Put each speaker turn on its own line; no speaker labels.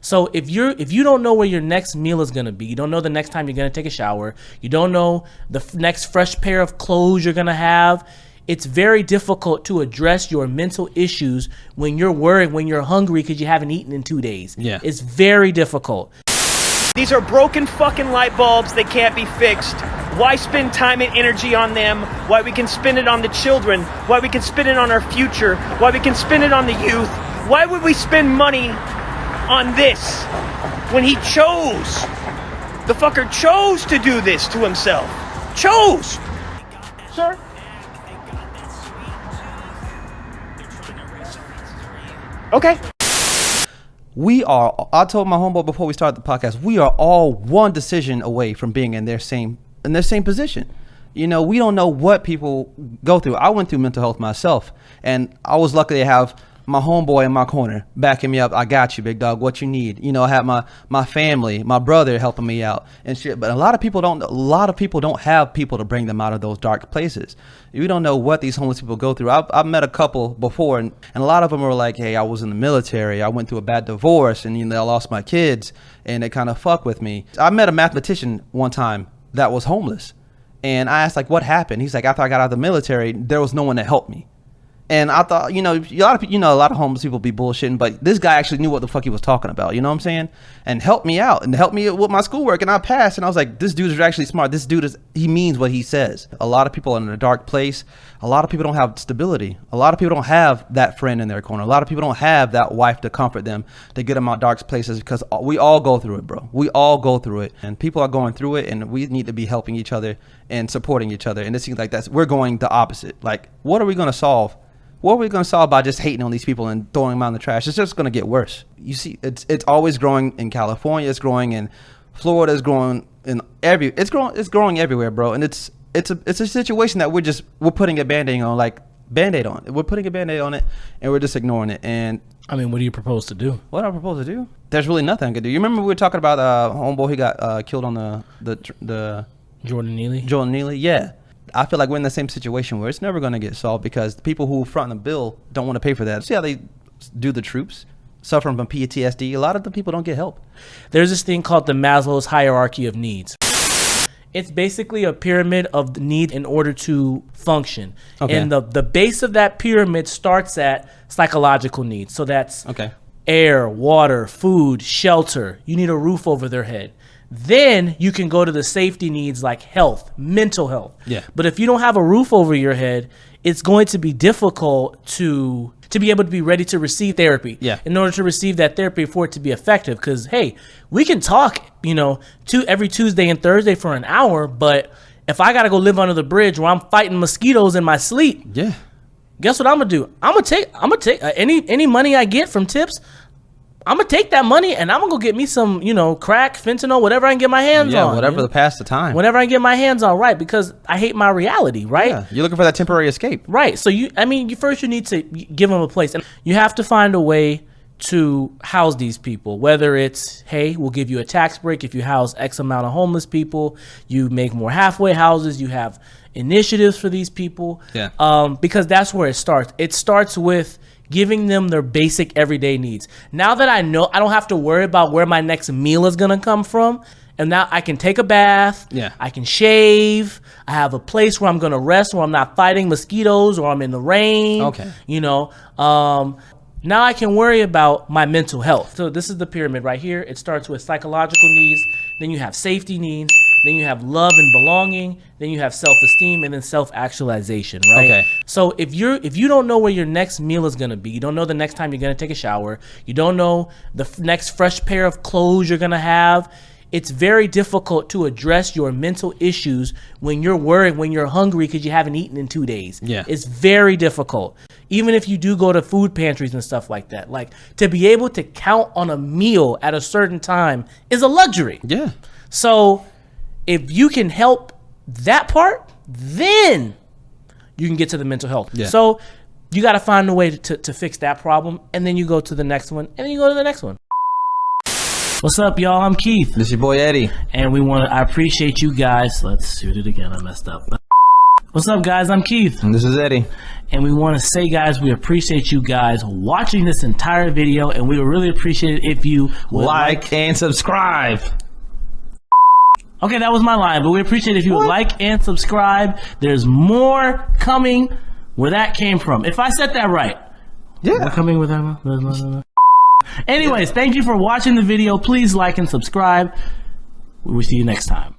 So if you don't know where your next meal is gonna be, you don't know the next time you're gonna take a shower, you don't know the next fresh pair of clothes you're gonna have, it's very difficult to address your mental issues when you're worried, when you're hungry because you haven't eaten in 2 days.
Yeah.
It's very difficult.
These are broken fucking light bulbs that can't be fixed. Why spend time and energy on them? Why we can spend it on the children? Why we can spend it on our future? Why we can spend it on the youth? Why would we spend money on this when he chose? The fucker chose to do this to himself. Chose! Sir? Okay.
I told my homeboy before we started the podcast, we are all one decision away from being in their same position. You know, we don't know what people go through. I went through mental health myself, and I was lucky to have my homeboy in my corner backing me up. I got you, big dog. What you need? You know, I have my family, my brother helping me out and shit. But a lot of people don't have people to bring them out of those dark places. We don't know what these homeless people go through. I've met a couple before, and a lot of them were like, hey, I was in the military. I went through a bad divorce, and I lost my kids, and it kind of fucked with me. I met a mathematician one time that was homeless, and I asked, like, what happened? He's like, after I got out of the military, there was no one to help me. And I thought, a lot of homeless people be bullshitting, but this guy actually knew what the fuck he was talking about. You know what I'm saying? And helped me out and helped me with my schoolwork, and I passed. And I was like, this dude is actually smart. This dude he means what he says. A lot of people are in a dark place. A lot of people don't have stability. A lot of people don't have that friend in their corner. A lot of people don't have that wife to comfort them, to get them out dark places, because we all go through it, bro. We all go through it, and people are going through it, and we need to be helping each other and supporting each other. And it seems like we're going the opposite. Like, what are we going to solve? What are we going to solve by just hating on these people and throwing them out in the trash? It's just going to get worse. You see, it's always growing in California. It's growing in Florida. It's growing it's growing everywhere, bro. And it's a situation that we're putting a Band-Aid on, We're putting a Band-Aid on it, and we're just ignoring it. And
I mean, what do you propose to do?
What I propose to do? There's really nothing I could do. You remember we were talking about homeboy who got killed on the
Jordan Neely?
Jordan Neely, yeah. I feel like we're in the same situation where it's never going to get solved because the people who front the bill don't want to pay for that. See how they do the troops suffering from PTSD? A lot of the people don't get help.
There's this thing called the Maslow's hierarchy of needs. It's basically a pyramid of the need in order to function. Okay. And the base of that pyramid starts at psychological needs. So that's air, water, food, shelter. You need a roof over their head. Then you can go to the safety needs like health, mental health. Yeah. But if you don't have a roof over your head, it's going to be difficult to be able to be ready to receive therapy. Yeah. In order to receive that therapy for it to be effective. Because, hey, we can talk, every Tuesday and Thursday for an hour, but if I got to go live under the bridge where I'm fighting mosquitoes in my sleep, guess what I'm going to do? I'm going to take any money I get from tips. I'm going to take that money and I'm going to go get me some, crack, fentanyl, whatever I can get my hands on.
Yeah, whatever to pass the time.
Whatever I can get my hands on, right? Because I hate my reality, right?
Yeah, you're looking for that temporary escape.
Right. So you first need to give them a place. And you have to find a way to house these people, whether it's, hey, we'll give you a tax break if you house X amount of homeless people. You make more halfway houses. You have initiatives for these people. Yeah. Because that's where it starts. It starts with giving them their basic everyday needs. Now that I know I don't have to worry about where my next meal is going to come from, and now I can take a bath, I can shave, I have a place where I'm going to rest, where I'm not fighting mosquitoes or I'm in the rain. Okay. Now I can worry about my mental health. So this is the pyramid right here. It starts with psychological needs, then you have safety needs, then you have love and belonging, then you have self-esteem, and then self-actualization, right? Okay. So if you don't know where your next meal is going to be, you don't know the next time you're going to take a shower, you don't know the next fresh pair of clothes you're going to have, it's very difficult to address your mental issues when you're worried, when you're hungry because you haven't eaten in 2 days. Yeah. It's very difficult. Even if you do go to food pantries and stuff like that, like to be able to count on a meal at a certain time is a luxury. Yeah. So if you can help that part, then you can get to the mental health. Yeah. So you got to find a way to fix that problem, and then you go to the next one, and then you go to the next one. What's up, y'all? I'm Keith.
This is your boy Eddie.
And I appreciate you guys. Let's shoot it again. I messed up. What's up, guys? I'm Keith.
And this is Eddie.
And we want to say, guys, we appreciate you guys watching this entire video, and we would really appreciate it if you would
like and subscribe.
Okay, that was my line, but we appreciate it if you would like and subscribe. There's more coming where that came from. If I said that right.
Yeah.
We're coming with that. Anyways, thank you for watching the video. Please like and subscribe. We will see you next time.